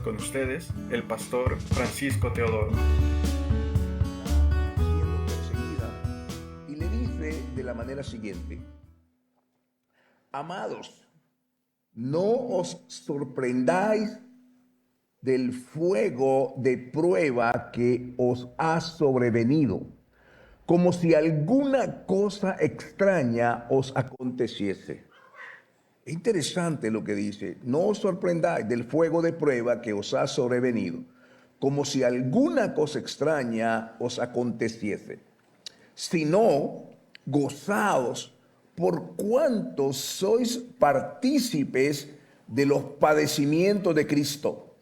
Con ustedes, el pastor Francisco Teodoro. Siendo perseguida, y le dice de la manera siguiente: amados, no os sorprendáis del fuego de prueba que os ha sobrevenido, como si alguna cosa extraña os aconteciese. Es interesante lo que dice: no os sorprendáis del fuego de prueba que os ha sobrevenido, como si alguna cosa extraña os aconteciese, sino gozaos por cuanto sois partícipes de los padecimientos de Cristo,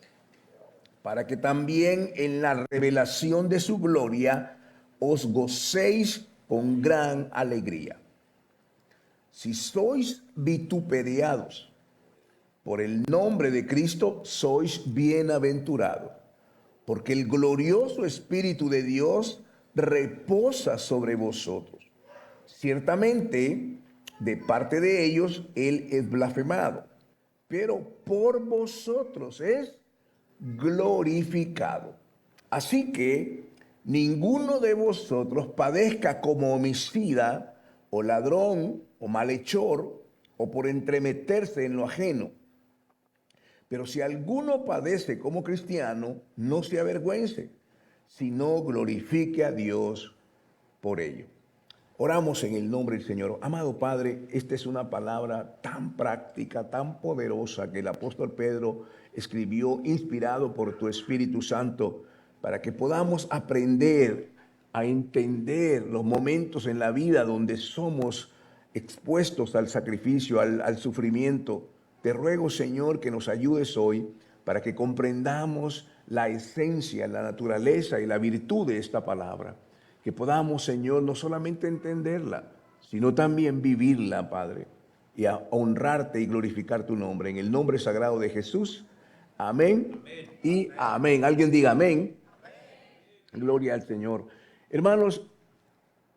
para que también en la revelación de su gloria os gocéis con gran alegría. Si sois vituperados por el nombre de Cristo, sois bienaventurados, porque el glorioso Espíritu de Dios reposa sobre vosotros. Ciertamente, de parte de ellos, Él es blasfemado, pero por vosotros es glorificado. Así que ninguno de vosotros padezca como homicida, o ladrón, o malhechor, o por entremeterse en lo ajeno. Pero si alguno padece como cristiano, no se avergüence, sino glorifique a Dios por ello. Oramos en el nombre del Señor. Amado Padre, esta es una palabra tan práctica, tan poderosa que el apóstol Pedro escribió inspirado por tu Espíritu Santo para que podamos aprender a entender los momentos en la vida donde somos expuestos al sacrificio, al sufrimiento. Te ruego, Señor, que nos ayudes hoy para que comprendamos la esencia, la naturaleza y la virtud de esta palabra. Que podamos, Señor, no solamente entenderla, sino también vivirla, Padre, y a honrarte y glorificar tu nombre. En el nombre sagrado de Jesús, amén, amén. Y amén. Alguien diga amén. Amén. Gloria al Señor. Hermanos,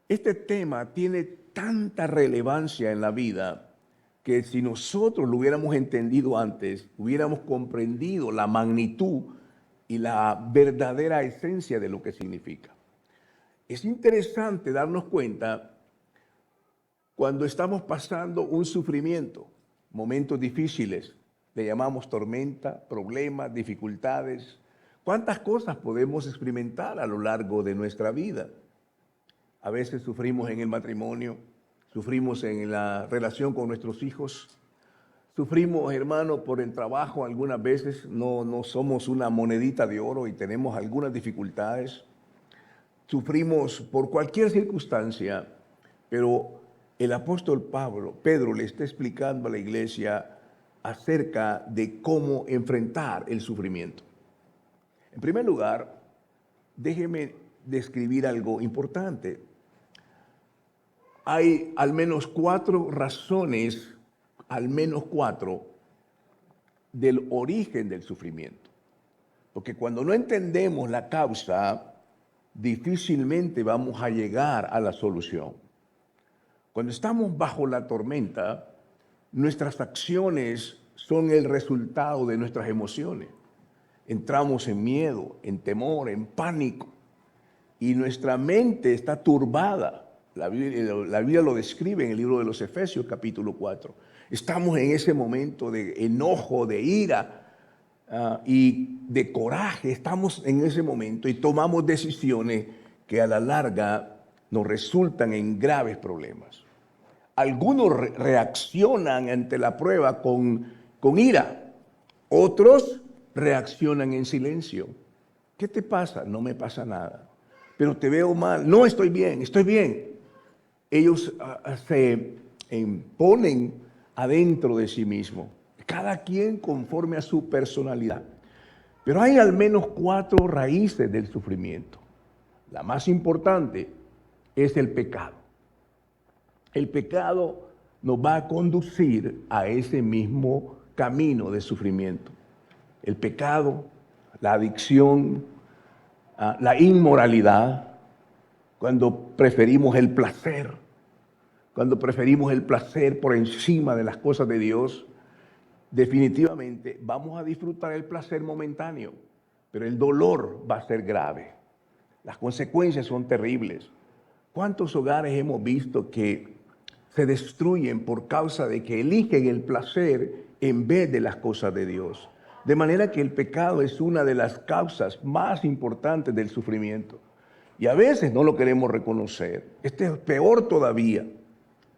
este tema tiene tanta relevancia en la vida que si nosotros lo hubiéramos entendido antes, hubiéramos comprendido la magnitud y la verdadera esencia de lo que significa. Es interesante darnos cuenta cuando estamos pasando un sufrimiento, momentos difíciles, le llamamos tormenta, problemas, dificultades. ¿Cuántas cosas podemos experimentar a lo largo de nuestra vida? A veces sufrimos en el matrimonio, sufrimos en la relación con nuestros hijos, sufrimos, hermano, por el trabajo. Algunas veces no somos una monedita de oro y tenemos algunas dificultades. Sufrimos por cualquier circunstancia, pero el apóstol Pedro le está explicando a la iglesia acerca de cómo enfrentar el sufrimiento. En primer lugar, déjeme describir algo importante. Hay al menos 4 razones, del origen del sufrimiento. Porque cuando no entendemos la causa, difícilmente vamos a llegar a la solución. Cuando estamos bajo la tormenta, nuestras acciones son el resultado de nuestras emociones. Entramos en miedo, en temor, en pánico, y nuestra mente está turbada. La Biblia lo describe en el libro de los Efesios, capítulo 4. Estamos en ese momento de enojo, de ira y de coraje. Estamos en ese momento y tomamos decisiones que a la larga nos resultan en graves problemas. Algunos reaccionan ante la prueba con ira. Otros reaccionan en silencio. ¿Qué te pasa? No me pasa nada. Pero te veo mal. No, estoy bien, estoy bien. Ellos se ponen adentro de sí mismos, cada quien conforme a su personalidad. Pero hay al menos 4 raíces del sufrimiento. La más importante es el pecado. El pecado nos va a conducir a ese mismo camino de sufrimiento. El pecado, la adicción, la inmoralidad, cuando preferimos el placer por encima de las cosas de Dios, definitivamente vamos a disfrutar el placer momentáneo, pero el dolor va a ser grave. Las consecuencias son terribles. ¿Cuántos hogares hemos visto que se destruyen por causa de que eligen el placer en vez de las cosas de Dios? De manera que el pecado es una de las causas más importantes del sufrimiento. Y a veces no lo queremos reconocer. Este es peor todavía.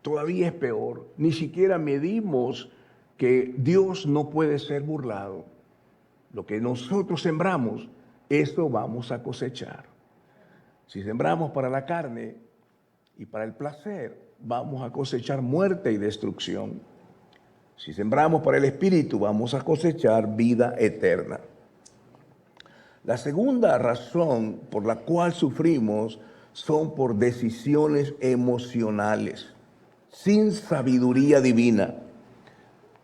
Todavía es peor. Ni siquiera medimos que Dios no puede ser burlado. Lo que nosotros sembramos, eso vamos a cosechar. Si sembramos para la carne y para el placer, vamos a cosechar muerte y destrucción. Si sembramos para el Espíritu, vamos a cosechar vida eterna. La segunda razón por la cual sufrimos son por decisiones emocionales, sin sabiduría divina.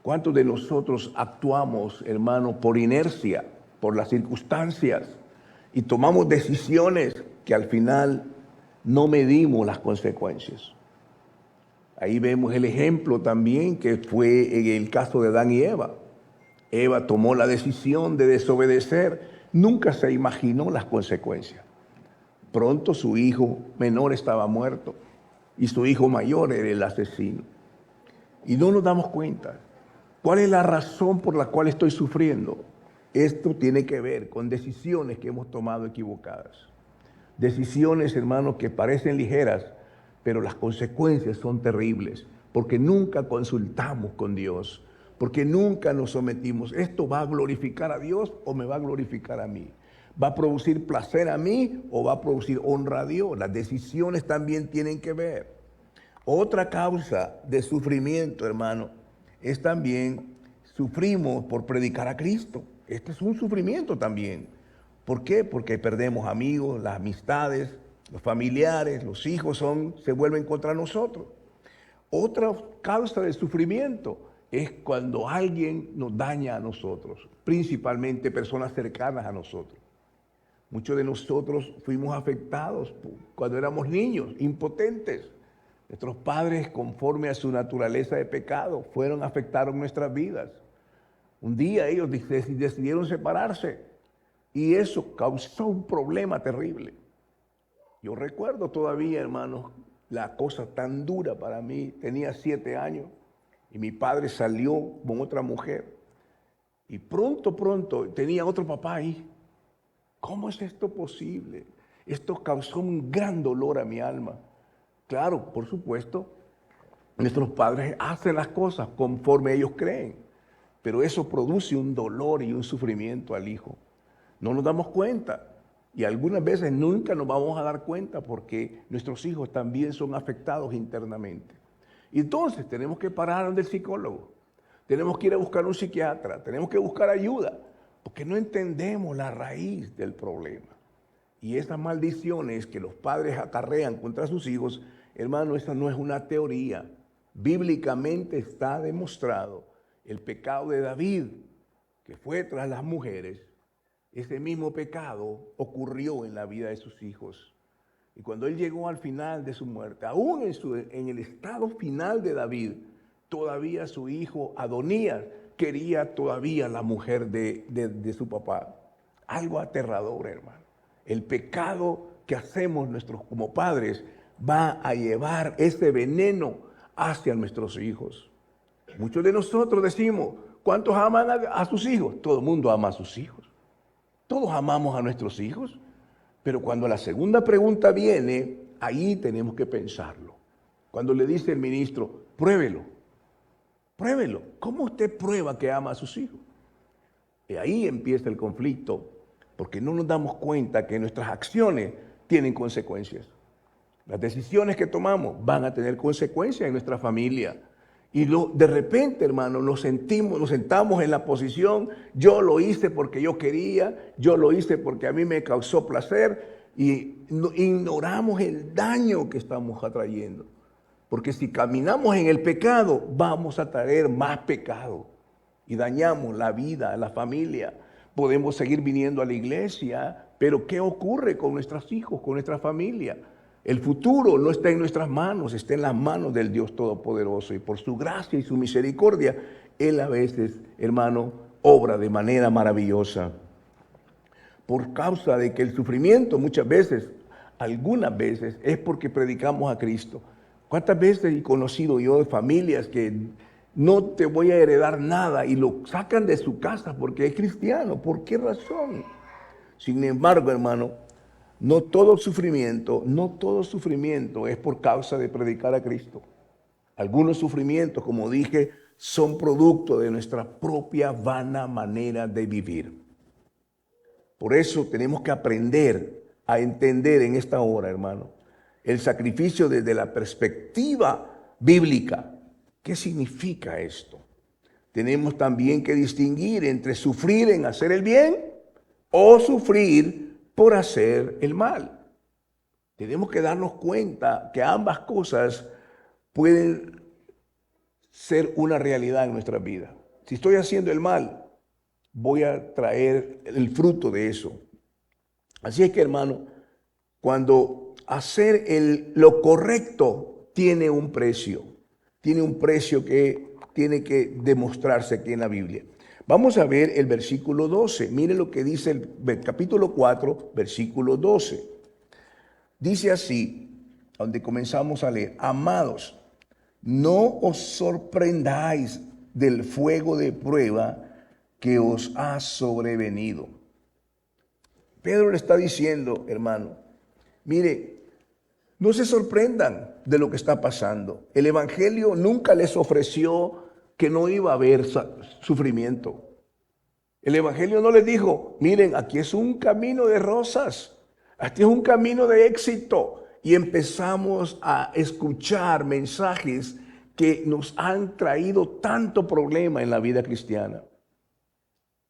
¿Cuántos de nosotros actuamos, hermano, por inercia, por las circunstancias, y tomamos decisiones que al final no medimos las consecuencias? Ahí vemos el ejemplo también que fue en el caso de Adán y Eva. Eva tomó la decisión de desobedecer, nunca se imaginó las consecuencias. Pronto su hijo menor estaba muerto y su hijo mayor era el asesino. Y no nos damos cuenta. ¿Cuál es la razón por la cual estoy sufriendo? Esto tiene que ver con decisiones que hemos tomado equivocadas. Decisiones, hermanos, que parecen ligeras, pero las consecuencias son terribles, porque nunca consultamos con Dios, porque nunca nos sometimos. ¿Esto va a glorificar a Dios o me va a glorificar a mí? ¿Va a producir placer a mí o va a producir honra a Dios? Las decisiones también tienen que ver. Otra causa de sufrimiento, hermano, es también sufrimos por predicar a Cristo. Este es un sufrimiento también. ¿Por qué? Porque perdemos amigos, las amistades, los familiares, los hijos se vuelven contra nosotros. Otra causa de sufrimiento es cuando alguien nos daña a nosotros, principalmente personas cercanas a nosotros. Muchos de nosotros fuimos afectados cuando éramos niños, impotentes. Nuestros padres, conforme a su naturaleza de pecado, afectaron nuestras vidas. Un día ellos decidieron separarse y eso causó un problema terrible. Yo recuerdo todavía, hermanos, la cosa tan dura para mí. Tenía 7 años y mi padre salió con otra mujer. Y pronto tenía otro papá ahí. ¿Cómo es esto posible? Esto causó un gran dolor a mi alma. Claro, por supuesto, nuestros padres hacen las cosas conforme ellos creen, pero eso produce un dolor y un sufrimiento al hijo. No nos damos cuenta y algunas veces nunca nos vamos a dar cuenta porque nuestros hijos también son afectados internamente. Y entonces tenemos que parar donde el psicólogo, tenemos que ir a buscar un psiquiatra, tenemos que buscar ayuda, porque no entendemos la raíz del problema. Y esas maldiciones que los padres acarrean contra sus hijos, hermano, esa no es una teoría. Bíblicamente está demostrado el pecado de David, que fue tras las mujeres. Ese mismo pecado ocurrió en la vida de sus hijos. Y cuando él llegó al final de su muerte, aún en el estado final de David, todavía su hijo Adonías quería todavía la mujer de su papá. Algo aterrador, hermano. El pecado que hacemos nosotros como padres va a llevar ese veneno hacia nuestros hijos. Muchos de nosotros decimos, ¿cuántos aman a sus hijos? Todo el mundo ama a sus hijos. Todos amamos a nuestros hijos. Pero cuando la segunda pregunta viene, ahí tenemos que pensarlo. Cuando le dice el ministro, pruébelo. ¿Cómo usted prueba que ama a sus hijos? Y ahí empieza el conflicto, porque no nos damos cuenta que nuestras acciones tienen consecuencias. Las decisiones que tomamos van a tener consecuencias en nuestra familia. Y de repente, hermano, nos sentamos en la posición, yo lo hice porque yo quería, yo lo hice porque a mí me causó placer, y ignoramos el daño que estamos atrayendo. Porque si caminamos en el pecado, vamos a traer más pecado. Y dañamos la vida, la familia. Podemos seguir viniendo a la iglesia, pero ¿qué ocurre con nuestros hijos, con nuestra familia? El futuro no está en nuestras manos, está en las manos del Dios Todopoderoso. Y por su gracia y su misericordia, Él a veces, hermano, obra de manera maravillosa. Por causa de que el sufrimiento muchas veces, algunas veces, es porque predicamos a Cristo. ¿Cuántas veces he conocido yo de familias que no te voy a heredar nada y lo sacan de su casa porque es cristiano? ¿Por qué razón? Sin embargo, hermano, no todo sufrimiento es por causa de predicar a Cristo. Algunos sufrimientos, como dije, son producto de nuestra propia vana manera de vivir. Por eso tenemos que aprender a entender en esta hora, hermano, el sacrificio desde la perspectiva bíblica. ¿Qué significa esto? Tenemos también que distinguir entre sufrir en hacer el bien o sufrir por hacer el mal. Tenemos que darnos cuenta que ambas cosas pueden ser una realidad en nuestra vida. Si estoy haciendo el mal, voy a traer el fruto de eso. Así es que, hermano, cuando hacer lo correcto tiene un precio que tiene que demostrarse aquí en la Biblia. Vamos a ver el versículo 12. Mire lo que dice el capítulo 4, versículo 12. Dice así, donde comenzamos a leer: amados, no os sorprendáis del fuego de prueba que os ha sobrevenido. Pedro le está diciendo, hermano, mire, no se sorprendan de lo que está pasando. El evangelio nunca les ofreció que no iba a haber sufrimiento. El evangelio no les dijo, miren, aquí es un camino de rosas, aquí es un camino de éxito. Y empezamos a escuchar mensajes que nos han traído tanto problema en la vida cristiana.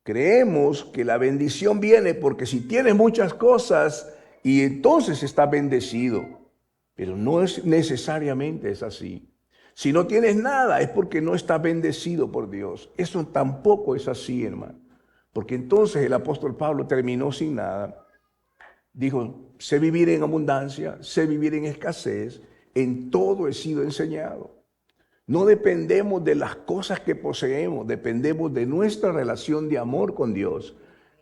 Creemos que la bendición viene porque si tienes muchas cosas y entonces estás bendecido, pero no es necesariamente es así. Si no tienes nada es porque no estás bendecido por Dios. Eso tampoco es así, hermano. Porque entonces el apóstol Pablo terminó sin nada. Dijo, sé vivir en abundancia, sé vivir en escasez, en todo he sido enseñado. No dependemos de las cosas que poseemos, dependemos de nuestra relación de amor con Dios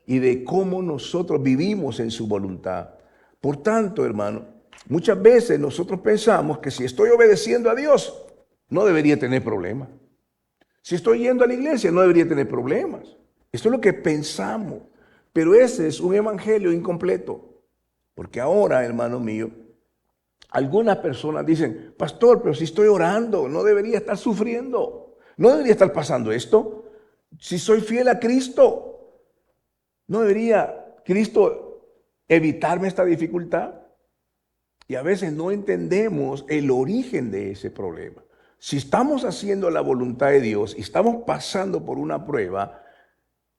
y de cómo nosotros vivimos en su voluntad. Por tanto, hermano, muchas veces nosotros pensamos que si estoy obedeciendo a Dios, no debería tener problemas. Si estoy yendo a la iglesia, no debería tener problemas. Esto es lo que pensamos, pero ese es un evangelio incompleto. Porque ahora, hermano mío, algunas personas dicen, pastor, pero si estoy orando, no debería estar sufriendo, no debería estar pasando esto. Si soy fiel a Cristo, ¿no debería Cristo evitarme esta dificultad? Y a veces no entendemos el origen de ese problema. Si estamos haciendo la voluntad de Dios y estamos pasando por una prueba,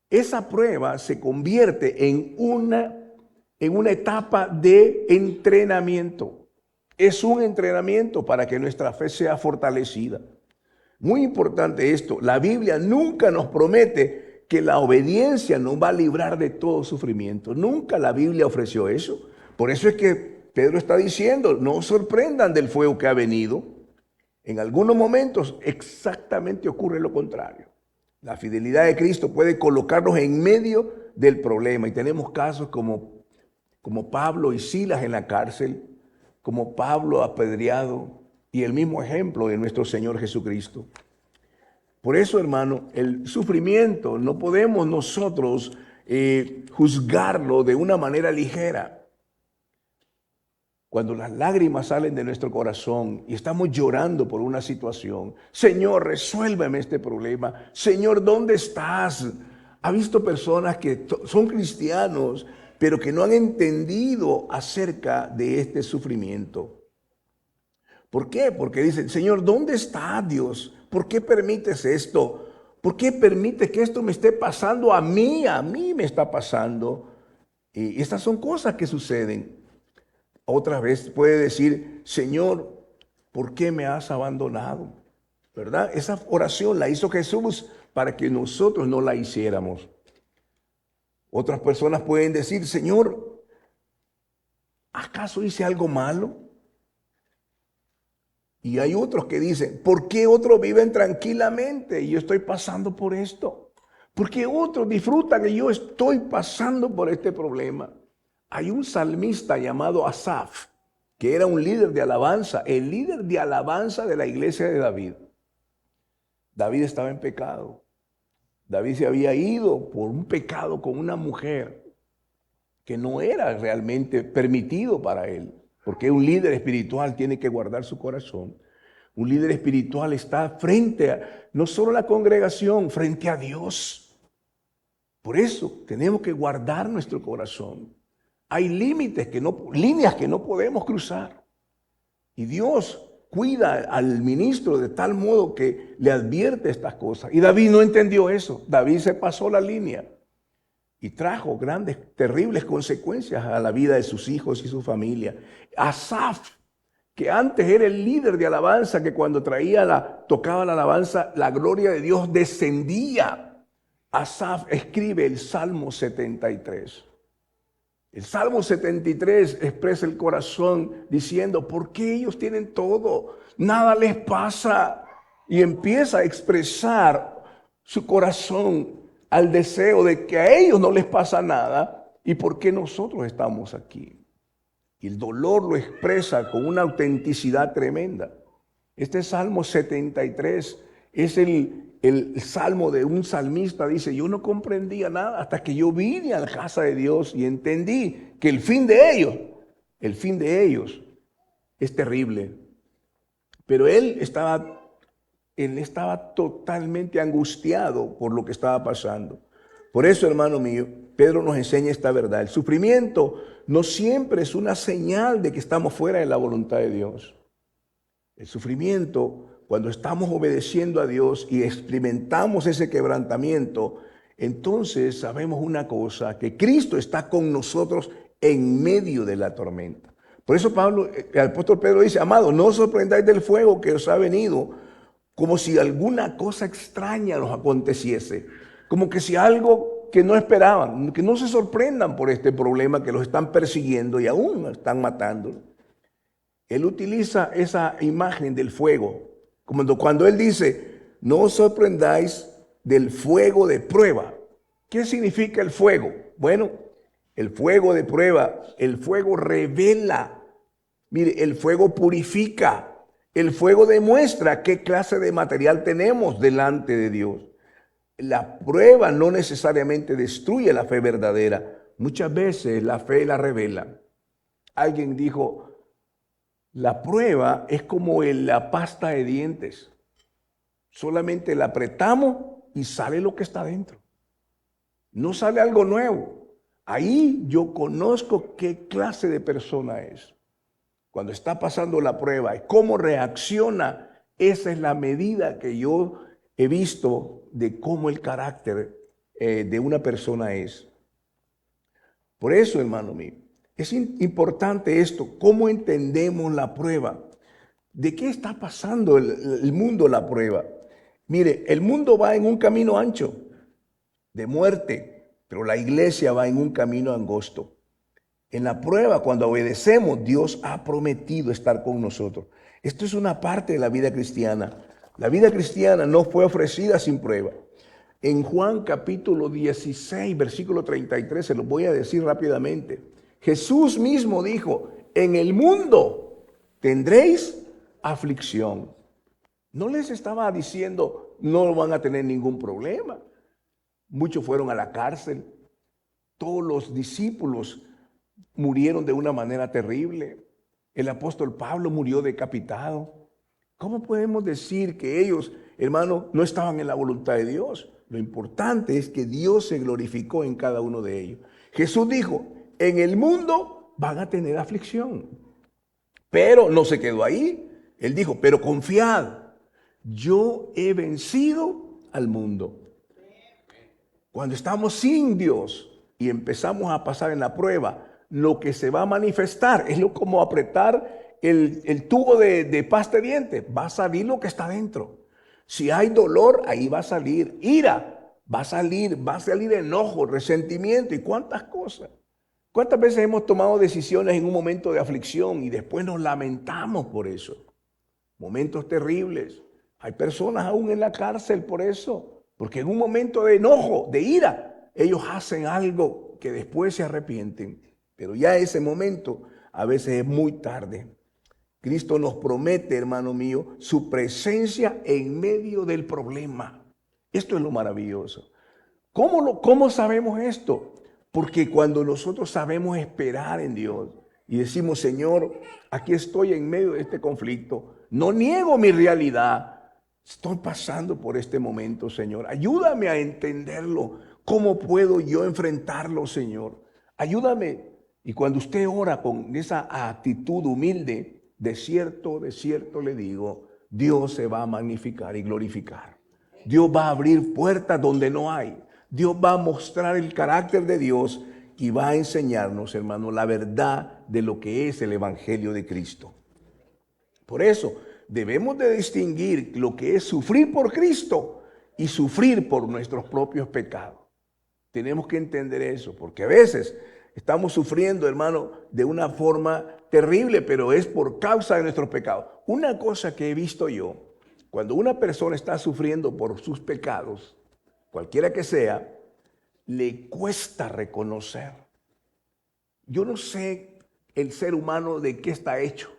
esa prueba se convierte en una etapa de entrenamiento. Es un entrenamiento para que nuestra fe sea fortalecida. Muy importante esto, la Biblia nunca nos promete que la obediencia nos va a librar de todo sufrimiento. Nunca la Biblia ofreció eso. Por eso es que Pedro está diciendo, no os sorprendan del fuego que ha venido. En algunos momentos exactamente ocurre lo contrario. La fidelidad de Cristo puede colocarnos en medio del problema. Y tenemos casos como Pablo y Silas en la cárcel, como Pablo apedreado y el mismo ejemplo de nuestro Señor Jesucristo. Por eso, hermano, el sufrimiento no podemos nosotros juzgarlo de una manera ligera. Cuando las lágrimas salen de nuestro corazón y estamos llorando por una situación, Señor, resuélveme este problema. Señor, ¿dónde estás? Ha visto personas que son cristianos, pero que no han entendido acerca de este sufrimiento. ¿Por qué? Porque dicen, Señor, ¿dónde está Dios? ¿Por qué permites esto? ¿Por qué permites que esto me esté pasando a mí? A mí me está pasando. Y estas son cosas que suceden. Otra vez puede decir, Señor, ¿por qué me has abandonado? ¿Verdad? Esa oración la hizo Jesús para que nosotros no la hiciéramos. Otras personas pueden decir, Señor, ¿acaso hice algo malo? Y hay otros que dicen, ¿por qué otros viven tranquilamente y yo estoy pasando por esto? ¿Por qué otros disfrutan y yo estoy pasando por este problema? Hay un salmista llamado Asaf, que era un líder de alabanza, el líder de alabanza de la iglesia de David. David estaba en pecado. David se había ido por un pecado con una mujer que no era realmente permitido para él, porque un líder espiritual tiene que guardar su corazón. Un líder espiritual está frente a, no solo a la congregación, frente a Dios. Por eso tenemos que guardar nuestro corazón. Hay límites líneas que no podemos cruzar. Y Dios cuida al ministro de tal modo que le advierte estas cosas. Y David no entendió eso. David se pasó la línea y trajo grandes, terribles consecuencias a la vida de sus hijos y su familia. Asaf, que antes era el líder de alabanza, que cuando tocaba la alabanza, la gloria de Dios descendía. Asaf escribe el Salmo 73. El Salmo 73 expresa el corazón diciendo, ¿por qué ellos tienen todo? Nada les pasa. Y empieza a expresar su corazón al deseo de que a ellos no les pasa nada y por qué nosotros estamos aquí. Y el dolor lo expresa con una autenticidad tremenda. Este Salmo 73 es el salmo de un salmista. Dice, yo no comprendía nada hasta que yo vine a la casa de Dios y entendí que el fin de ellos es terrible. Pero él estaba totalmente angustiado por lo que estaba pasando. Por eso, hermano mío, Pedro nos enseña esta verdad. El sufrimiento no siempre es una señal de que estamos fuera de la voluntad de Dios. El sufrimiento, cuando estamos obedeciendo a Dios y experimentamos ese quebrantamiento, entonces sabemos una cosa, que Cristo está con nosotros en medio de la tormenta. Por eso el apóstol Pedro dice, amado, no os sorprendáis del fuego que os ha venido, como si alguna cosa extraña nos aconteciese, como que si algo que no esperaban, que no se sorprendan por este problema que los están persiguiendo y aún están matando. Él utiliza esa imagen del fuego, como cuando él dice, no os sorprendáis del fuego de prueba. ¿Qué significa el fuego? Bueno, el fuego de prueba, el fuego revela. Mire, el fuego purifica. El fuego demuestra qué clase de material tenemos delante de Dios. La prueba no necesariamente destruye la fe verdadera. Muchas veces la fe la revela. Alguien dijo, la prueba es como la pasta de dientes. Solamente la apretamos y sale lo que está dentro. No sale algo nuevo. Ahí yo conozco qué clase de persona es. Cuando está pasando la prueba y cómo reacciona, esa es la medida que yo he visto de cómo el carácter de una persona es. Por eso, hermano mío, es importante esto, cómo entendemos la prueba. ¿De qué está pasando el mundo la prueba? Mire, el mundo va en un camino ancho de muerte, pero la iglesia va en un camino angosto. En la prueba, cuando obedecemos, Dios ha prometido estar con nosotros. Esto es una parte de la vida cristiana. La vida cristiana no fue ofrecida sin prueba. En Juan capítulo 16, versículo 33, se los voy a decir rápidamente. Jesús mismo dijo, en el mundo tendréis aflicción. No les estaba diciendo, no van a tener ningún problema. Muchos fueron a la cárcel. Todos los discípulos murieron de una manera terrible. El apóstol Pablo murió decapitado. ¿Cómo podemos decir que ellos, hermano, no estaban en la voluntad de Dios? Lo importante es que Dios se glorificó en cada uno de ellos. Jesús dijo, en el mundo van a tener aflicción. Pero no se quedó ahí. Él dijo, pero confiad, yo he vencido al mundo. Cuando estamos sin Dios y empezamos a pasar en la prueba, lo que se va a manifestar es como apretar el tubo de pasta de dientes. Va a salir lo que está dentro. Si hay dolor, ahí va a salir ira, va a salir enojo, resentimiento y cuántas cosas. ¿Cuántas veces hemos tomado decisiones en un momento de aflicción y después nos lamentamos por eso? momentos terribles. Hay personas aún en la cárcel por eso, porque en un momento de enojo, de ira, ellos hacen algo que después se arrepienten. Pero ya ese momento a veces es muy tarde. Cristo nos promete, hermano mío, su presencia en medio del problema. Esto es lo maravilloso. ¿Cómo sabemos esto? Porque cuando nosotros sabemos esperar en Dios y decimos, Señor, aquí estoy en medio de este conflicto, no niego mi realidad, estoy pasando por este momento, Señor, ayúdame a entenderlo. ¿Cómo puedo yo enfrentarlo, Señor? Ayúdame. Y cuando usted ora con esa actitud humilde, de cierto le digo, Dios se va a magnificar y glorificar. Dios va a abrir puertas donde no hay. Dios va a mostrar el carácter de Dios y va a enseñarnos, hermano, la verdad de lo que es el Evangelio de Cristo. Por eso debemos de distinguir lo que es sufrir por Cristo y sufrir por nuestros propios pecados. Tenemos que entender eso, porque a veces estamos sufriendo, hermano, de una forma terrible, pero es por causa de nuestros pecados. Una cosa que he visto yo, cuando una persona está sufriendo por sus pecados, cualquiera que sea, le cuesta reconocer. Yo no sé el ser humano de qué está hecho,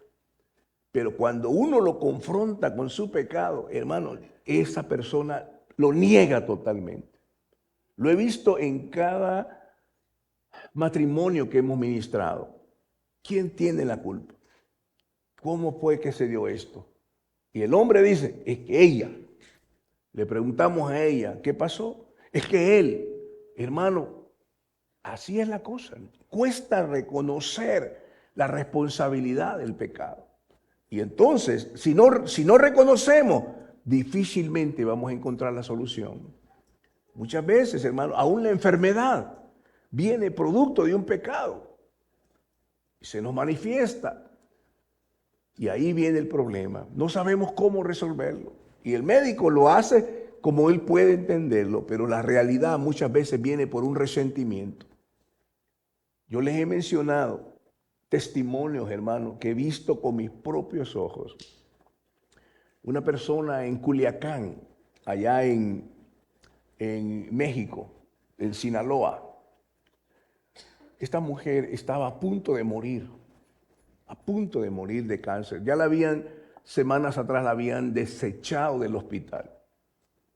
pero cuando uno lo confronta con su pecado, hermano, esa persona lo niega totalmente. Lo he visto en cada matrimonio que hemos ministrado. ¿Quién tiene la culpa? ¿Cómo fue que se dio esto? Y el hombre dice, es que ella. Le preguntamos a ella, ¿qué pasó? Es que él, hermano, así es la cosa. Cuesta reconocer la responsabilidad del pecado. Y entonces, si no reconocemos, difícilmente vamos a encontrar la solución. Muchas veces, hermano, aún la enfermedad viene producto de un pecado. Y se nos manifiesta. Y ahí viene el problema. No sabemos cómo resolverlo. Y el médico lo hace como él puede entenderlo, pero la realidad muchas veces viene por un resentimiento. Yo les he mencionado testimonios, hermano, que he visto con mis propios ojos. Una persona en Culiacán, allá en México, en Sinaloa. Esta mujer estaba a punto de morir de cáncer. Ya semanas atrás la habían desechado del hospital.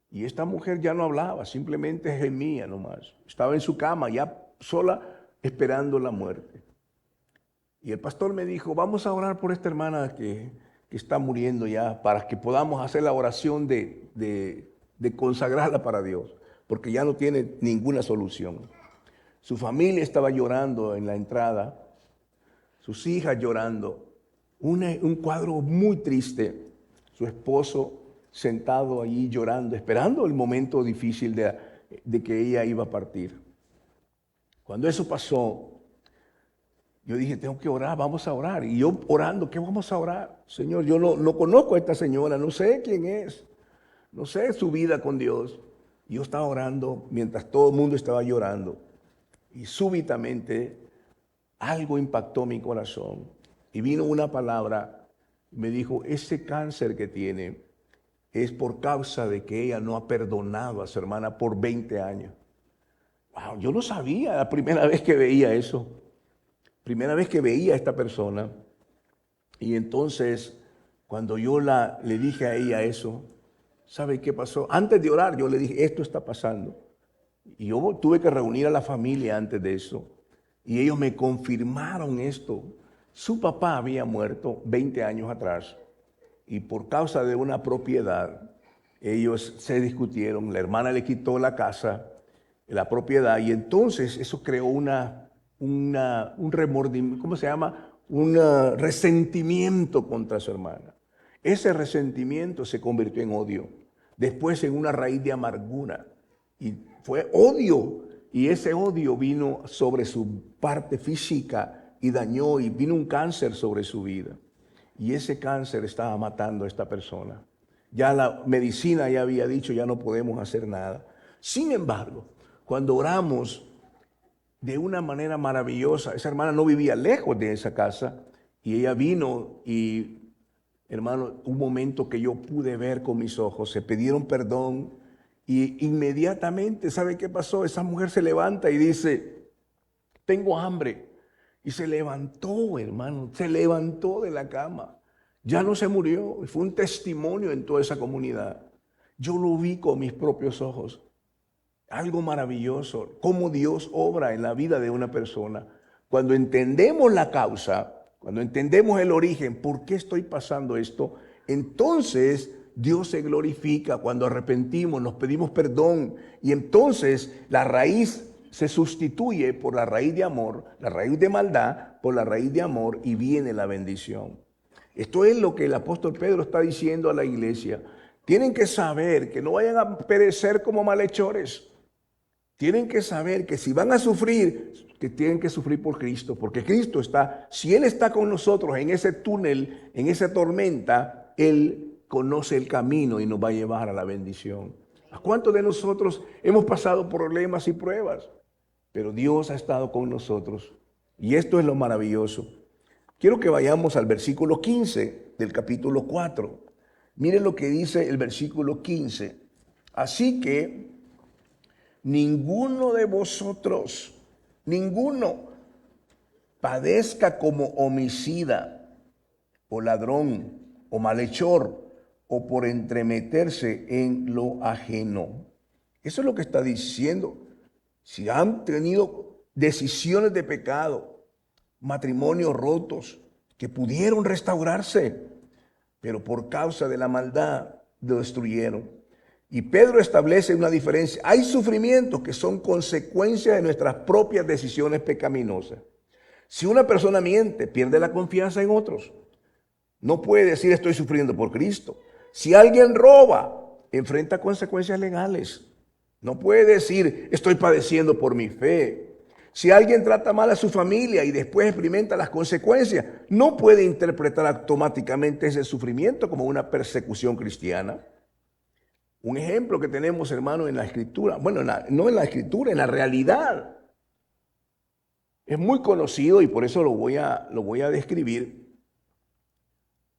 Y esta mujer ya no hablaba, simplemente gemía nomás. Estaba en su cama ya sola esperando la muerte. Y el pastor me dijo, vamos a orar por esta hermana que está muriendo ya, para que podamos hacer la oración de consagrarla para Dios, porque ya no tiene ninguna solución. Su familia estaba llorando en la entrada, sus hijas llorando, un cuadro muy triste, su esposo sentado allí llorando, esperando el momento difícil de que ella iba a partir. Cuando eso pasó, yo dije, tengo que orar, vamos a orar. Y yo orando, ¿qué vamos a orar? Señor, yo no conozco a esta señora, no sé quién es, no sé su vida con Dios. Yo estaba orando mientras todo el mundo estaba llorando. Y súbitamente algo impactó mi corazón. Y vino una palabra, me dijo, ese cáncer que tiene es por causa de que ella no ha perdonado a su hermana por 20 años. Wow, yo no sabía, la primera vez que veía eso. Primera vez que veía a esta persona. Y entonces, cuando yo le dije a ella eso, ¿sabe qué pasó? Antes de orar, yo le dije, esto está pasando. Y yo tuve que reunir a la familia antes de eso. Y ellos me confirmaron esto. Su papá había muerto 20 años atrás. Y por causa de una propiedad, ellos se discutieron. La hermana le quitó la casa, la propiedad. Y entonces eso creó un remordimiento, ¿cómo se llama? Un resentimiento contra su hermana. Ese resentimiento se convirtió en odio. Después en una raíz de amargura. Y fue odio. Y ese odio vino sobre su parte física y dañó y vino un cáncer sobre su vida. Y ese cáncer estaba matando a esta persona. Ya la medicina ya había dicho, ya no podemos hacer nada. Sin embargo, cuando oramos de una manera maravillosa, esa hermana no vivía lejos de esa casa y ella vino y hermano, un momento que yo pude ver con mis ojos. Se pidieron perdón y inmediatamente, ¿sabe qué pasó? Esa mujer se levanta y dice, tengo hambre. Y se levantó, hermano, se levantó de la cama. Ya no se murió. Fue un testimonio en toda esa comunidad. Yo lo vi con mis propios ojos. Algo maravilloso, cómo Dios obra en la vida de una persona. Cuando entendemos la causa, cuando entendemos el origen, ¿por qué estoy pasando esto? Entonces Dios se glorifica cuando arrepentimos, nos pedimos perdón y entonces la raíz se sustituye por la raíz de amor, la raíz de maldad por la raíz de amor y viene la bendición. Esto es lo que el apóstol Pedro está diciendo a la iglesia. Tienen que saber que no vayan a perecer como malhechores. Tienen que saber que si van a sufrir, que tienen que sufrir por Cristo, porque Cristo está, si Él está con nosotros en ese túnel, en esa tormenta, Él conoce el camino y nos va a llevar a la bendición. ¿A cuántos de nosotros hemos pasado problemas y pruebas? Pero Dios ha estado con nosotros y esto es lo maravilloso. Quiero que vayamos al versículo 15 del capítulo 4. Miren lo que dice el versículo 15. Así que ninguno de vosotros, ninguno, padezca como homicida o ladrón o malhechor o por entremeterse en lo ajeno. Eso es lo que está diciendo. Si han tenido decisiones de pecado, matrimonios rotos que pudieron restaurarse, pero por causa de la maldad lo destruyeron. Y Pedro establece una diferencia. Hay sufrimientos que son consecuencia de nuestras propias decisiones pecaminosas. Si una persona miente, pierde la confianza en otros. No puede decir estoy sufriendo por Cristo. Si alguien roba, enfrenta consecuencias legales. No puede decir estoy padeciendo por mi fe. Si alguien trata mal a su familia y después experimenta las consecuencias, no puede interpretar automáticamente ese sufrimiento como una persecución cristiana. Un ejemplo que tenemos, hermano, en la Escritura, bueno, no en la Escritura, en la realidad. Es muy conocido y por eso lo voy a describir.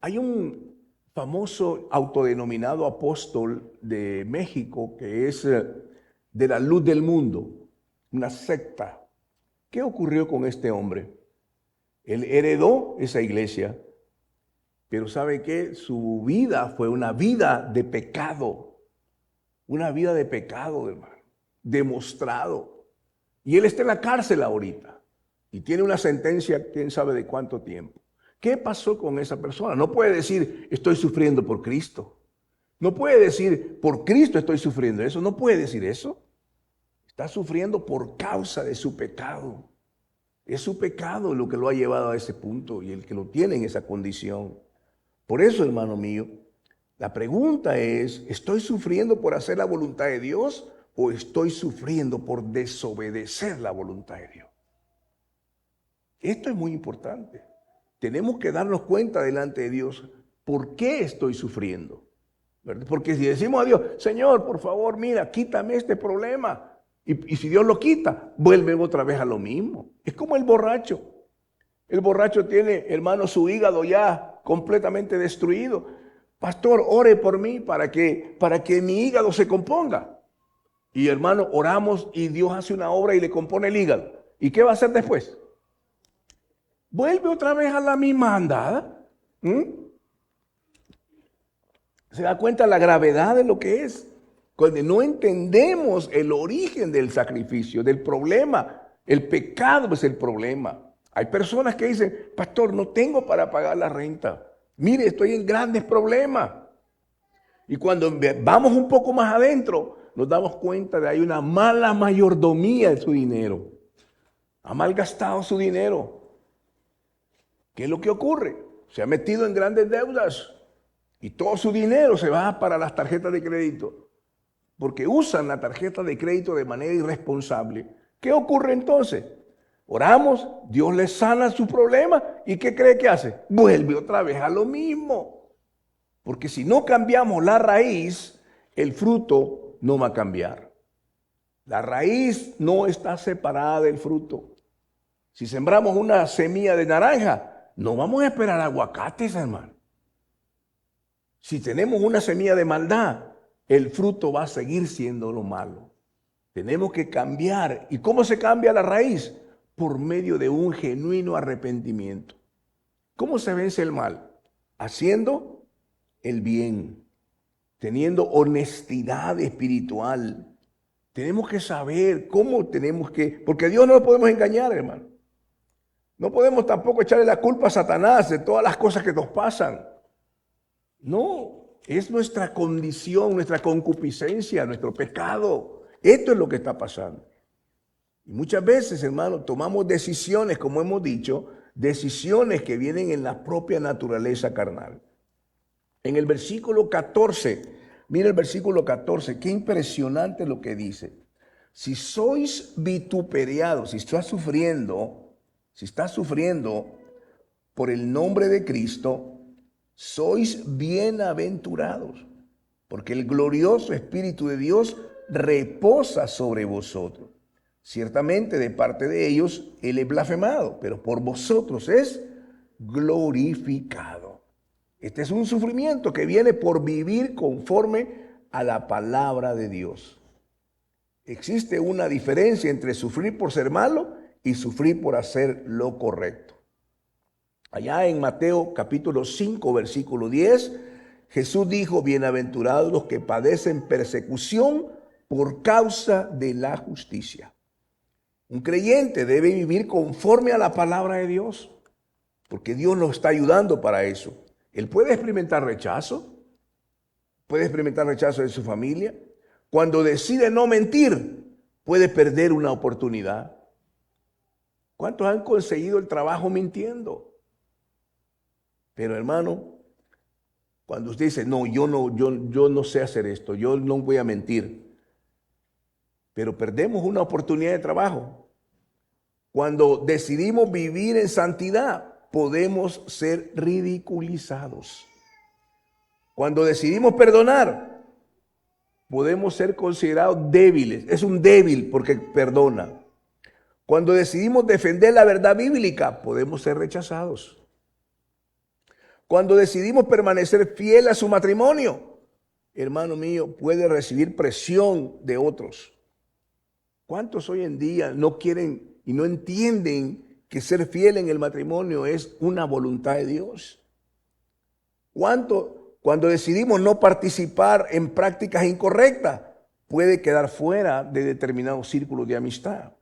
Hay un famoso autodenominado apóstol de México que es de la luz del mundo, una secta. ¿Qué ocurrió con este hombre? Él heredó esa iglesia, pero ¿sabe qué? Su vida fue una vida de pecado. Una vida de pecado, hermano, demostrado. Y él está en la cárcel ahorita y tiene una sentencia, quién sabe de cuánto tiempo. ¿Qué pasó con esa persona? No puede decir, estoy sufriendo por Cristo. No puede decir, por Cristo estoy sufriendo eso. No puede decir eso. Está sufriendo por causa de su pecado. Es su pecado lo que lo ha llevado a ese punto y el que lo tiene en esa condición. Por eso, hermano mío, la pregunta es, ¿estoy sufriendo por hacer la voluntad de Dios o estoy sufriendo por desobedecer la voluntad de Dios? Esto es muy importante. Tenemos que darnos cuenta delante de Dios, ¿por qué estoy sufriendo? ¿Verdad? Porque si decimos a Dios, Señor, por favor, mira, quítame este problema. Y si Dios lo quita, vuelve otra vez a lo mismo. Es como el borracho. El borracho tiene, hermano, su hígado ya completamente destruido. Pastor, ore por mí para que mi hígado se componga. Y hermano, oramos y Dios hace una obra y le compone el hígado. ¿Y qué va a hacer después? Vuelve otra vez a la misma andada. ¿Se da cuenta la gravedad de lo que es? Cuando no entendemos el origen del sacrificio, del problema, el pecado es el problema. Hay personas que dicen, pastor, no tengo para pagar la renta. Mire, estoy en grandes problemas. Y cuando vamos un poco más adentro, nos damos cuenta de que hay una mala mayordomía de su dinero. Ha malgastado su dinero. ¿Qué es lo que ocurre? Se ha metido en grandes deudas y todo su dinero se va para las tarjetas de crédito. Porque usan la tarjeta de crédito de manera irresponsable. ¿Qué ocurre entonces? Oramos, Dios le sana su problema y ¿qué cree que hace? Vuelve otra vez a lo mismo. Porque si no cambiamos la raíz, el fruto no va a cambiar. La raíz no está separada del fruto. Si sembramos una semilla de naranja, no vamos a esperar aguacates, hermano. Si tenemos una semilla de maldad, el fruto va a seguir siendo lo malo. Tenemos que cambiar. ¿Y cómo se cambia la raíz? Por medio de un genuino arrepentimiento. ¿Cómo se vence el mal? Haciendo el bien, teniendo honestidad espiritual. Tenemos que saber cómo tenemos que, porque a Dios no lo podemos engañar, hermano. No podemos tampoco echarle la culpa a Satanás de todas las cosas que nos pasan. No, es nuestra condición, nuestra concupiscencia, nuestro pecado. Esto es lo que está pasando. Y muchas veces, hermano, tomamos decisiones, como hemos dicho, decisiones que vienen en la propia naturaleza carnal. En el versículo 14, mira el versículo 14, qué impresionante lo que dice. Si sois vituperados, si estás sufriendo por el nombre de Cristo, sois bienaventurados, porque el glorioso Espíritu de Dios reposa sobre vosotros. Ciertamente de parte de ellos Él es blasfemado, pero por vosotros es glorificado. Este es un sufrimiento que viene por vivir conforme a la palabra de Dios. Existe una diferencia entre sufrir por ser malo y sufrir por hacer lo correcto. Allá en Mateo capítulo 5, versículo 10, Jesús dijo, bienaventurados los que padecen persecución por causa de la justicia. Un creyente debe vivir conforme a la palabra de Dios, porque Dios nos está ayudando para eso. Él puede experimentar rechazo de su familia. Cuando decide no mentir, puede perder una oportunidad. ¿Cuántos han conseguido el trabajo mintiendo? Pero hermano, cuando usted dice, no, yo no sé hacer esto, yo no voy a mentir, pero perdemos una oportunidad de trabajo. Cuando decidimos vivir en santidad, podemos ser ridiculizados. Cuando decidimos perdonar, podemos ser considerados débiles. Es un débil porque perdona. Cuando decidimos defender la verdad bíblica, podemos ser rechazados. Cuando decidimos permanecer fiel a su matrimonio, hermano mío, puede recibir presión de otros. ¿Cuántos hoy en día no quieren y no entienden que ser fiel en el matrimonio es una voluntad de Dios? Cuando decidimos no participar en prácticas incorrectas, puede quedar fuera de determinados círculos de amistad.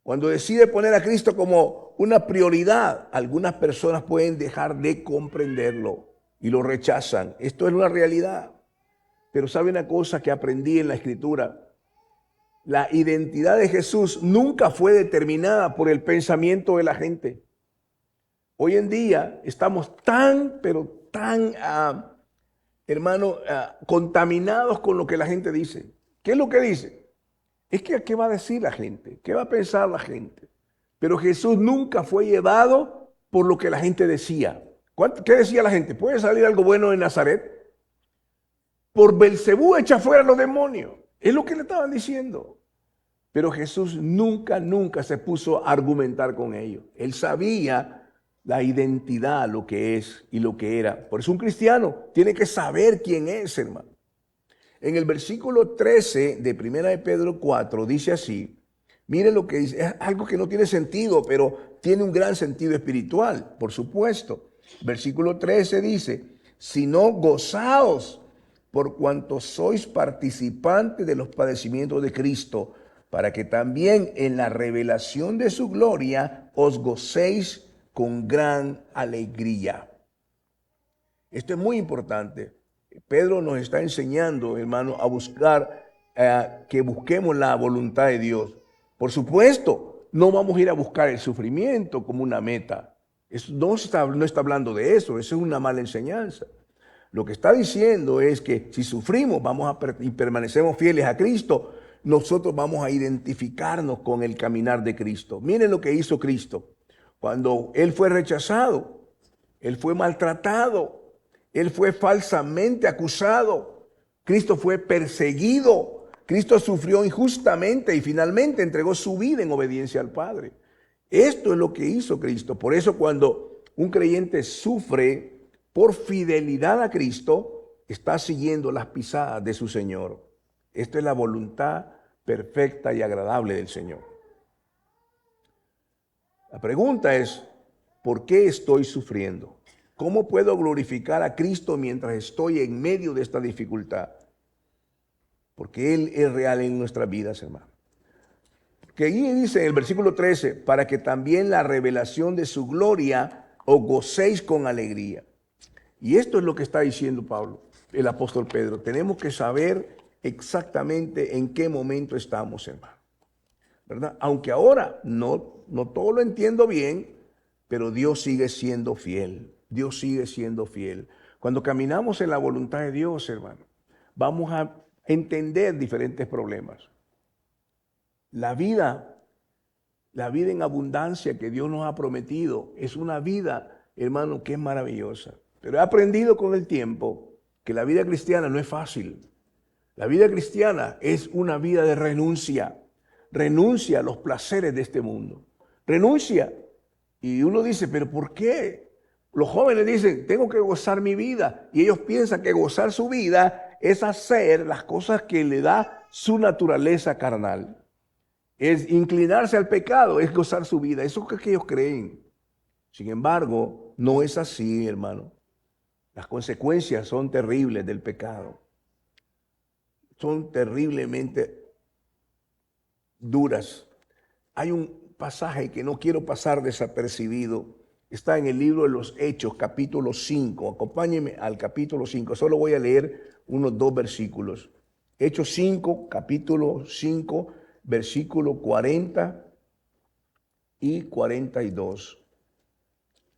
Cuando decide poner a Cristo como una prioridad, algunas personas pueden dejar de comprenderlo y lo rechazan. Esto es una realidad. Pero ¿sabe una cosa que aprendí en la Escritura? La identidad de Jesús nunca fue determinada por el pensamiento de la gente. Hoy en día estamos tan contaminados con lo que la gente dice. ¿Qué es lo que dice? Es que ¿qué va a decir la gente? ¿Qué va a pensar la gente? Pero Jesús nunca fue llevado por lo que la gente decía. ¿Qué decía la gente? ¿Puede salir algo bueno de Nazaret? Por Belcebú echa fuera a los demonios. Es lo que le estaban diciendo. Pero Jesús nunca se puso a argumentar con ellos. Él sabía la identidad, lo que es y lo que era. Por eso un cristiano tiene que saber quién es, hermano. En el versículo 13 de 1 de Pedro 4 dice así, miren lo que dice, es algo que no tiene sentido, pero tiene un gran sentido espiritual, por supuesto. Versículo 13 dice, sino gozaos por cuanto sois participantes de los padecimientos de Cristo, para que también en la revelación de su gloria os gocéis con gran alegría. Esto es muy importante. Pedro nos está enseñando, hermano, a buscar, que busquemos la voluntad de Dios. Por supuesto, no vamos a ir a buscar el sufrimiento como una meta. No está hablando de eso, eso es una mala enseñanza. Lo que está diciendo es que si sufrimos y permanecemos fieles a Cristo, nosotros vamos a identificarnos con el caminar de Cristo. Miren lo que hizo Cristo. Cuando Él fue rechazado, Él fue maltratado, Él fue falsamente acusado, Cristo fue perseguido, Cristo sufrió injustamente y finalmente entregó su vida en obediencia al Padre. Esto es lo que hizo Cristo. Por eso cuando un creyente sufre, por fidelidad a Cristo, está siguiendo las pisadas de su Señor. Esta es la voluntad perfecta y agradable del Señor. La pregunta es, ¿por qué estoy sufriendo? ¿Cómo puedo glorificar a Cristo mientras estoy en medio de esta dificultad? Porque Él es real en nuestras vidas, hermano. Que allí dice en el versículo 13, para que también la revelación de su gloria os gocéis con alegría. Y esto es lo que está diciendo Pablo, el apóstol Pedro. Tenemos que saber exactamente en qué momento estamos, hermano. ¿Verdad? Aunque ahora no todo lo entiendo bien, pero Dios sigue siendo fiel. Dios sigue siendo fiel. Cuando caminamos en la voluntad de Dios, hermano, vamos a entender diferentes problemas. La vida en abundancia que Dios nos ha prometido es una vida, hermano, que es maravillosa. Pero he aprendido con el tiempo que la vida cristiana no es fácil. La vida cristiana es una vida de renuncia. Renuncia a los placeres de este mundo. Renuncia. Y uno dice, ¿pero por qué? Los jóvenes dicen, tengo que gozar mi vida. Y ellos piensan que gozar su vida es hacer las cosas que le da su naturaleza carnal. Es inclinarse al pecado, es gozar su vida. Eso es que ellos creen. Sin embargo, no es así, hermano. Las consecuencias son terribles del pecado. Son terriblemente duras. Hay un pasaje que no quiero pasar desapercibido. Está en el libro de los Hechos, capítulo 5. Acompáñenme al capítulo 5. Solo voy a leer unos 2 versículos. Hechos 5, capítulo 5, versículo 40 y 42.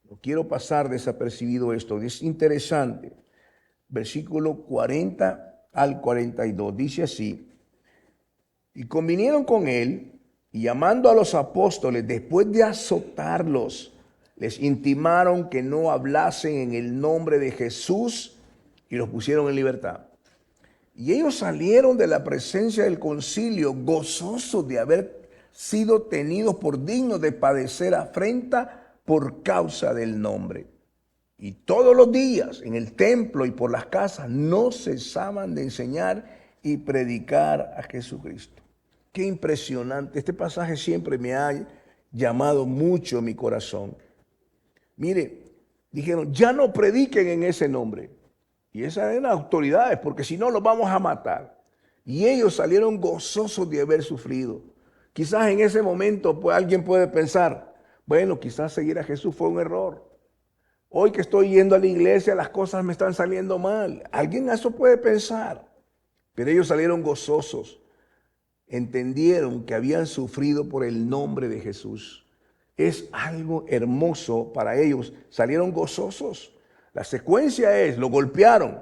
No quiero pasar desapercibido esto. Es interesante. Versículo 40 al 42. Dice así. Y convinieron con él, y llamando a los apóstoles, después de azotarlos, les intimaron que no hablasen en el nombre de Jesús y los pusieron en libertad. Y ellos salieron de la presencia del concilio gozosos de haber sido tenidos por dignos de padecer afrenta por causa del nombre. Y todos los días en el templo y por las casas no cesaban de enseñar y predicar a Jesucristo. Qué impresionante. Este pasaje siempre me ha llamado mucho mi corazón. Mire, dijeron, ya no prediquen en ese nombre. Y esas eran las autoridades, porque si no los vamos a matar. Y ellos salieron gozosos de haber sufrido. Quizás en ese momento pues, alguien puede pensar, bueno, quizás seguir a Jesús fue un error. Hoy que estoy yendo a la iglesia, las cosas me están saliendo mal. Alguien eso puede pensar. Pero ellos salieron gozosos. Entendieron que habían sufrido por el nombre de Jesús. Es algo hermoso para ellos. Salieron gozosos. La secuencia es, lo golpearon,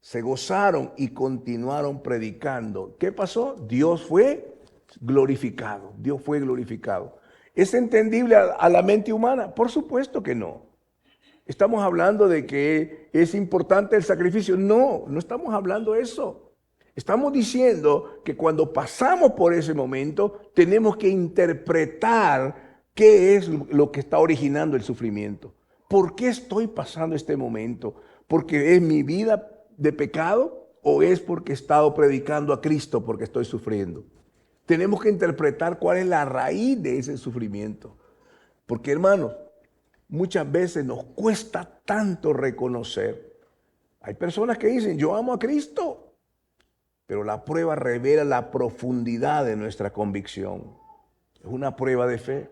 se gozaron y continuaron predicando. ¿Qué pasó? Dios fue glorificado. Dios fue glorificado. ¿Es entendible a la mente humana? Por supuesto que no. ¿Estamos hablando de que es importante el sacrificio? No, no estamos hablando de eso. Estamos diciendo que cuando pasamos por ese momento, tenemos que interpretar qué es lo que está originando el sufrimiento. ¿Por qué estoy pasando este momento? ¿Porque es mi vida de pecado o es porque he estado predicando a Cristo porque estoy sufriendo? Tenemos que interpretar cuál es la raíz de ese sufrimiento. Porque, hermanos, muchas veces nos cuesta tanto reconocer. Hay personas que dicen, yo amo a Cristo. Pero la prueba revela la profundidad de nuestra convicción. Es una prueba de fe.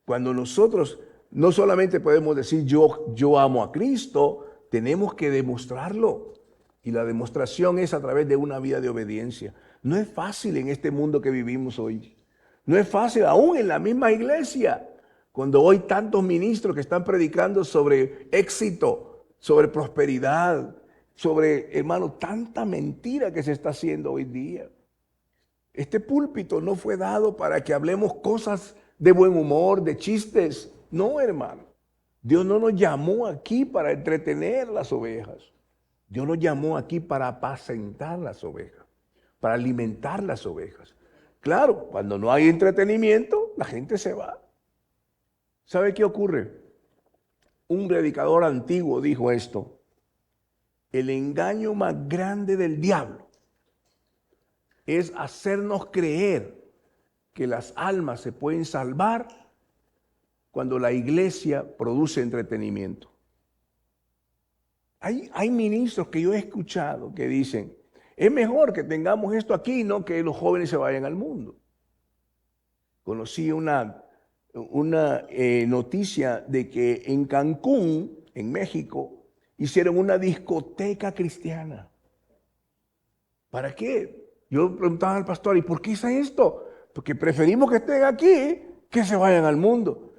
Cuando nosotros no solamente podemos decir yo amo a Cristo, tenemos que demostrarlo. Y la demostración es a través de una vida de obediencia. No es fácil en este mundo que vivimos hoy. No es fácil aún en la misma iglesia. Cuando hoy tantos ministros que están predicando sobre éxito, sobre prosperidad, sobre, hermano, tanta mentira que se está haciendo hoy día. Este púlpito no fue dado para que hablemos cosas de buen humor, de chistes. No, hermano. Dios no nos llamó aquí para entretener las ovejas. Dios nos llamó aquí para apacentar las ovejas, para alimentar las ovejas. Claro, cuando no hay entretenimiento, la gente se va. ¿Sabe qué ocurre? Un predicador antiguo dijo esto: el engaño más grande del diablo es hacernos creer que las almas se pueden salvar cuando la iglesia produce entretenimiento. Hay ministros que yo he escuchado que dicen: es mejor que tengamos esto aquí, no que los jóvenes se vayan al mundo. Conocí una noticia de que en Cancún, en México, hicieron una discoteca cristiana. ¿Para qué? Yo preguntaba al pastor: ¿y por qué hice esto? Porque preferimos que estén aquí que se vayan al mundo.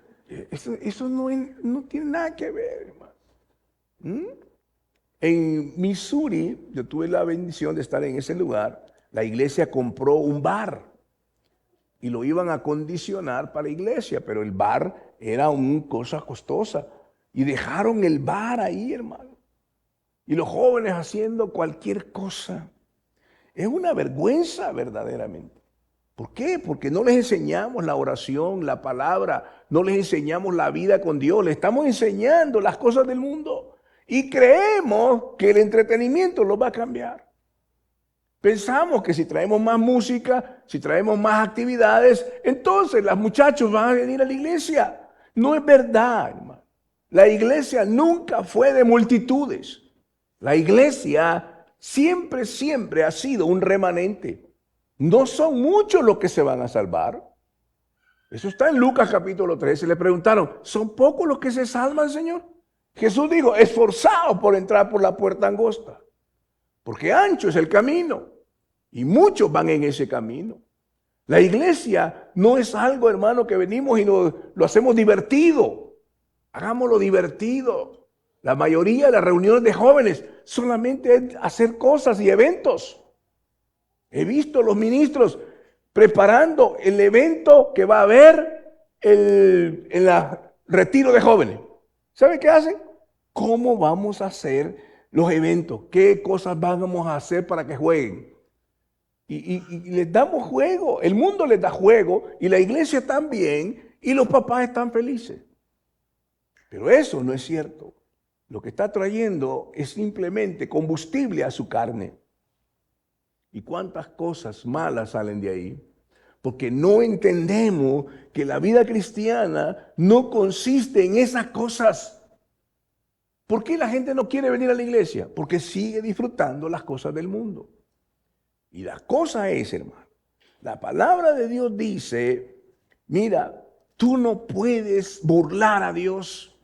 Eso no tiene nada que ver, hermano. En Missouri, yo tuve la bendición de estar en ese lugar. La iglesia compró un bar y lo iban a acondicionar para la iglesia, pero el bar era una cosa costosa. Y dejaron el bar ahí, hermano. Y los jóvenes haciendo cualquier cosa. Es una vergüenza verdaderamente. ¿Por qué? Porque no les enseñamos la oración, la palabra, no les enseñamos la vida con Dios, les estamos enseñando las cosas del mundo. Y creemos que el entretenimiento lo va a cambiar. Pensamos que si traemos más música, si traemos más actividades, entonces los muchachos van a venir a la iglesia. No es verdad, hermano. La iglesia nunca fue de multitudes. La iglesia siempre ha sido un remanente. No son muchos los que se van a salvar. Eso está en Lucas capítulo 13. Le preguntaron: ¿son pocos los que se salvan, Señor? Jesús dijo: esforzaos por entrar por la puerta angosta, porque ancho es el camino y muchos van en ese camino. La iglesia no es algo, hermano, que venimos y lo hacemos divertido. Hagámoslo divertido. La mayoría de las reuniones de jóvenes solamente es hacer cosas y eventos. He visto los ministros preparando el evento que va a haber en el retiro de jóvenes. ¿Sabe qué hacen? ¿Cómo vamos a hacer los eventos? ¿Qué cosas vamos a hacer para que jueguen? Y les damos juego. El mundo les da juego y la iglesia también, y los papás están felices. Pero eso no es cierto. Lo que está trayendo es simplemente combustible a su carne. ¿Y cuántas cosas malas salen de ahí? Porque no entendemos que la vida cristiana no consiste en esas cosas. ¿Por qué la gente no quiere venir a la iglesia? Porque sigue disfrutando las cosas del mundo. Y la cosa es, hermano, la palabra de Dios dice: mira, tú no puedes burlar a Dios,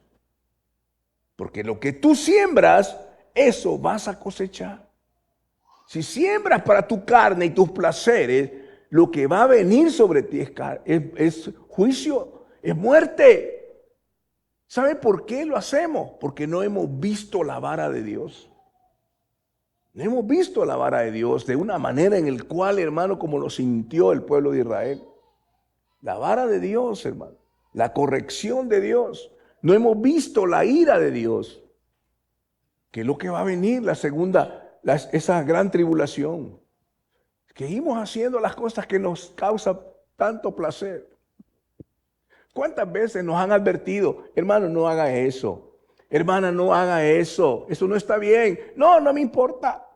porque lo que tú siembras, eso vas a cosechar. Si siembras para tu carne y tus placeres, lo que va a venir sobre ti es juicio, es muerte. ¿Sabe por qué lo hacemos? Porque no hemos visto la vara de Dios. No hemos visto la vara de Dios de una manera en la cual, hermano, como lo sintió el pueblo de Israel. La vara de Dios, hermano. La corrección de Dios. No hemos visto la ira de Dios. Que es lo que va a venir, esa gran tribulación. Seguimos haciendo las cosas que nos causan tanto placer. ¿Cuántas veces nos han advertido: hermano, no haga eso? Hermana, no haga eso. Eso no está bien. No me importa.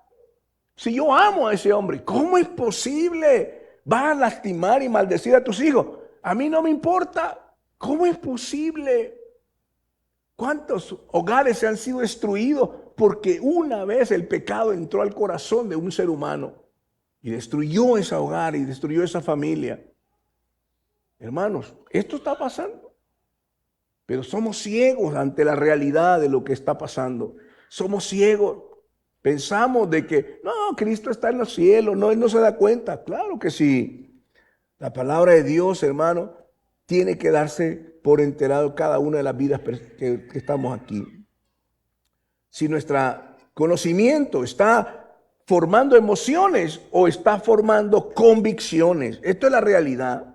Si yo amo a ese hombre, ¿cómo es posible? ¿Vas a lastimar y maldecir a tus hijos? A mí no me importa. ¿Cómo es posible? ¿Cuántos hogares se han sido destruidos porque una vez el pecado entró al corazón de un ser humano y destruyó ese hogar y destruyó esa familia? Hermanos, esto está pasando. Pero somos ciegos ante la realidad de lo que está pasando. Somos ciegos. Pensamos de que, no, Cristo está en los cielos, no, Él no se da cuenta. Claro que sí. La palabra de Dios, hermano, tiene que darse por enterado cada una de las vidas que estamos aquí. Si nuestro conocimiento está formando emociones o está formando convicciones. Esto es la realidad.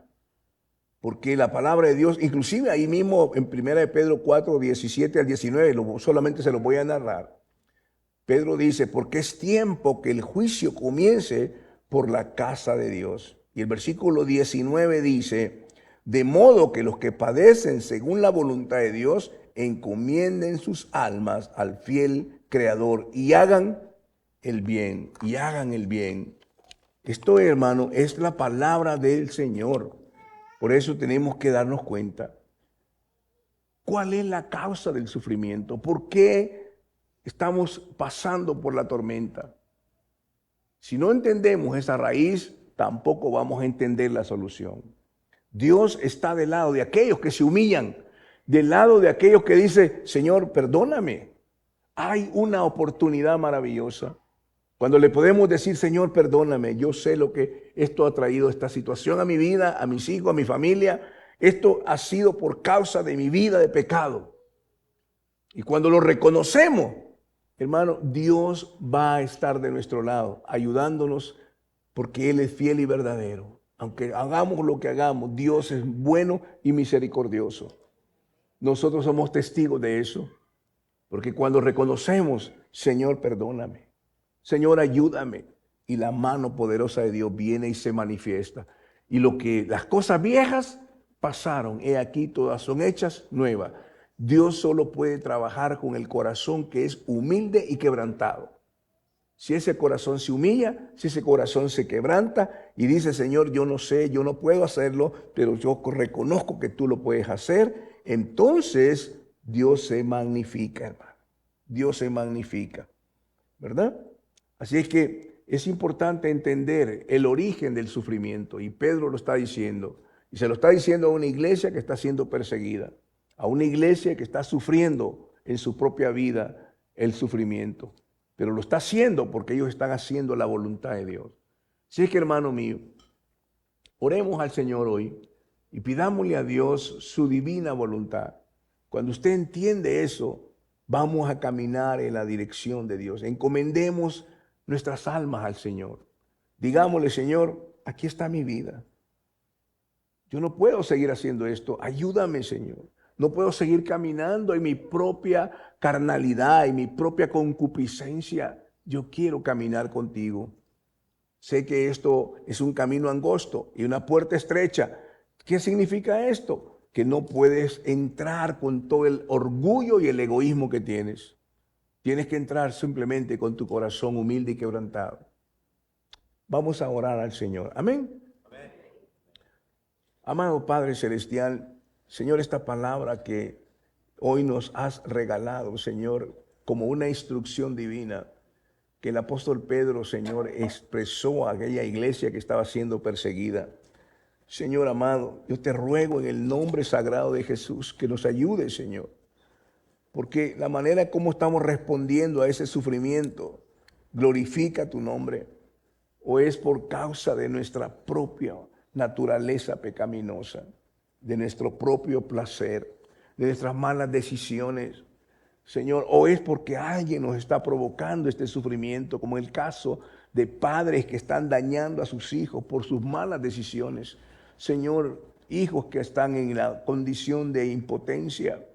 Porque la palabra de Dios, inclusive ahí mismo en 1 de Pedro 4, 17 al 19, solamente se lo voy a narrar. Pedro dice: porque es tiempo que el juicio comience por la casa de Dios. Y el versículo 19 dice: de modo que los que padecen según la voluntad de Dios encomienden sus almas al fiel Creador y hagan el bien, y hagan el bien. Esto, hermano, es la palabra del Señor. Por eso tenemos que darnos cuenta. ¿Cuál es la causa del sufrimiento? ¿Por qué estamos pasando por la tormenta? Si no entendemos esa raíz, tampoco vamos a entender la solución. Dios está del lado de aquellos que se humillan, del lado de aquellos que dicen, Señor, perdóname. Hay una oportunidad maravillosa. Cuando le podemos decir, Señor, perdóname, yo sé lo que esto ha traído esta situación a mi vida, a mis hijos, a mi familia. Esto ha sido por causa de mi vida de pecado. Y cuando lo reconocemos, hermano, Dios va a estar de nuestro lado, ayudándonos porque Él es fiel y verdadero. Aunque hagamos lo que hagamos, Dios es bueno y misericordioso. Nosotros somos testigos de eso. Porque cuando reconocemos, Señor, perdóname. Señor, ayúdame. Y la mano poderosa de Dios viene y se manifiesta. Y las cosas viejas pasaron, he aquí todas son hechas nuevas. Dios solo puede trabajar con el corazón que es humilde y quebrantado. Si ese corazón se humilla, si ese corazón se quebranta y dice, Señor, yo no sé, yo no puedo hacerlo, pero yo reconozco que tú lo puedes hacer, entonces Dios se magnifica, hermano. Dios se magnifica, ¿verdad? Así es que es importante entender el origen del sufrimiento y Pedro lo está diciendo. Y se lo está diciendo a una iglesia que está siendo perseguida, a una iglesia que está sufriendo en su propia vida el sufrimiento. Pero lo está haciendo porque ellos están haciendo la voluntad de Dios. Así es que, hermano mío, oremos al Señor hoy y pidámosle a Dios su divina voluntad. Cuando usted entiende eso, vamos a caminar en la dirección de Dios. Encomendemos nuestras almas al Señor. Digámosle, Señor, aquí está mi vida. Yo no puedo seguir haciendo esto. Ayúdame, Señor. No puedo seguir caminando en mi propia carnalidad, en mi propia concupiscencia. Yo quiero caminar contigo. Sé que esto es un camino angosto y una puerta estrecha. ¿Qué significa esto? Que no puedes entrar con todo el orgullo y el egoísmo que tienes. Tienes que entrar simplemente con tu corazón humilde y quebrantado. Vamos a orar al Señor. Amén. Amado Padre Celestial, Señor, esta palabra que hoy nos has regalado, Señor, como una instrucción divina, que el apóstol Pedro, Señor, expresó a aquella iglesia que estaba siendo perseguida. Señor amado, yo te ruego en el nombre sagrado de Jesús que nos ayude, Señor, porque la manera como estamos respondiendo a ese sufrimiento glorifica tu nombre o es por causa de nuestra propia naturaleza pecaminosa, de nuestro propio placer, de nuestras malas decisiones, Señor, o es porque alguien nos está provocando este sufrimiento, como el caso de padres que están dañando a sus hijos por sus malas decisiones. Señor, hijos que están en la condición de impotencia,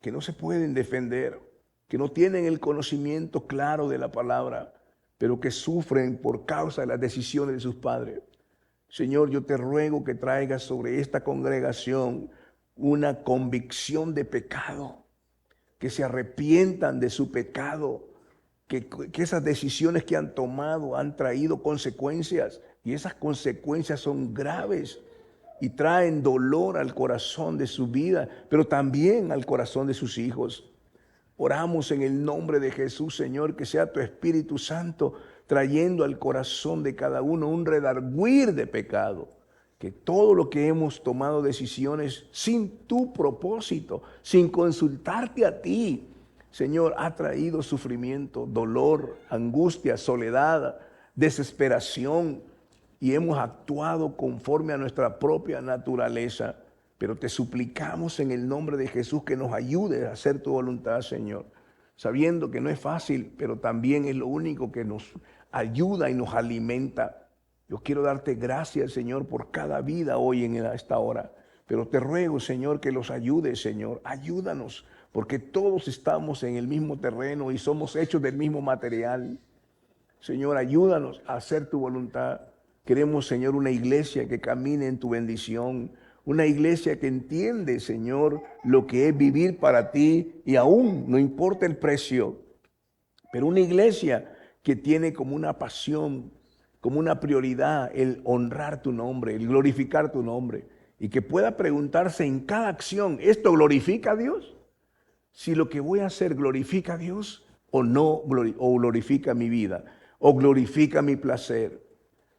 que no se pueden defender, que no tienen el conocimiento claro de la palabra, pero que sufren por causa de las decisiones de sus padres. Señor, yo te ruego que traigas sobre esta congregación una convicción de pecado, que se arrepientan de su pecado, que esas decisiones que han tomado han traído consecuencias y esas consecuencias son graves y traen dolor al corazón de su vida, pero también al corazón de sus hijos. Oramos en el nombre de Jesús, Señor, que sea tu Espíritu Santo trayendo al corazón de cada uno un redarguir de pecado. Que todo lo que hemos tomado decisiones sin tu propósito, sin consultarte a ti, Señor, ha traído sufrimiento, dolor, angustia, soledad, desesperación y hemos actuado conforme a nuestra propia naturaleza. Pero te suplicamos en el nombre de Jesús que nos ayudes a hacer tu voluntad, Señor, sabiendo que no es fácil, pero también es lo único que nos ayuda y nos alimenta. Yo quiero darte gracias, Señor, por cada vida hoy en esta hora. Pero te ruego, Señor, que los ayudes, Señor. Ayúdanos, porque todos estamos en el mismo terreno y somos hechos del mismo material. Señor, ayúdanos a hacer tu voluntad. Queremos, Señor, una iglesia que camine en tu bendición. Una iglesia que entiende, Señor, lo que es vivir para ti y aún no importa el precio. Pero una iglesia que tiene como una pasión, como una prioridad el honrar tu nombre, el glorificar tu nombre. Y que pueda preguntarse en cada acción, ¿esto glorifica a Dios? Si lo que voy a hacer glorifica a Dios o no, o glorifica mi vida, o glorifica mi placer.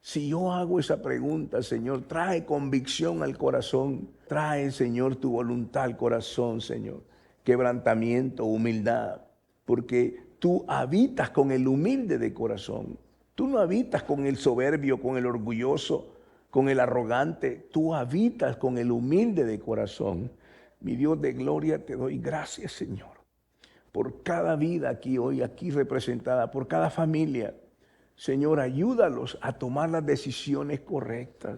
Si yo hago esa pregunta, Señor, trae convicción al corazón. Trae, Señor, tu voluntad al corazón, Señor. Quebrantamiento, humildad. Porque tú habitas con el humilde de corazón. Tú no habitas con el soberbio, con el orgulloso, con el arrogante. Tú habitas con el humilde de corazón. Mi Dios de gloria, te doy gracias, Señor, por cada vida aquí hoy, aquí representada, por cada familia. Señor, ayúdalos a tomar las decisiones correctas.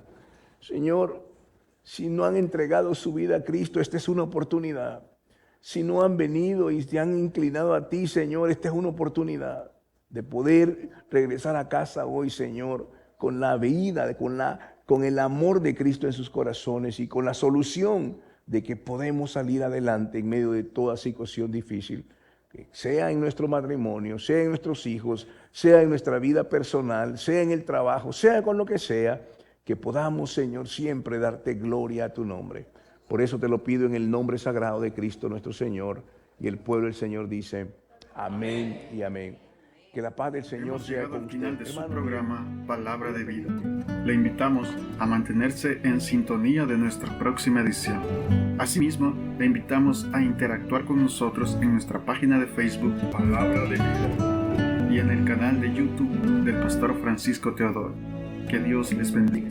Señor, si no han entregado su vida a Cristo, esta es una oportunidad. Si no han venido y se han inclinado a ti, Señor, esta es una oportunidad de poder regresar a casa hoy, Señor, con la vida, con el amor de Cristo en sus corazones y con la solución de que podemos salir adelante en medio de toda situación difícil. Sea en nuestro matrimonio, sea en nuestros hijos, sea en nuestra vida personal, sea en el trabajo, sea con lo que sea, que podamos, Señor, siempre darte gloria a tu nombre. Por eso te lo pido en el nombre sagrado de Cristo nuestro Señor. Y el pueblo del Señor dice, amén y amén. Que la paz del Señor sea con usted. Al final de su programa Palabra de Vida. Le invitamos a mantenerse en sintonía de nuestra próxima edición. Asimismo, le invitamos a interactuar con nosotros en nuestra página de Facebook Palabra de Vida y en el canal de YouTube del Pastor Francisco Teodoro. Que Dios les bendiga.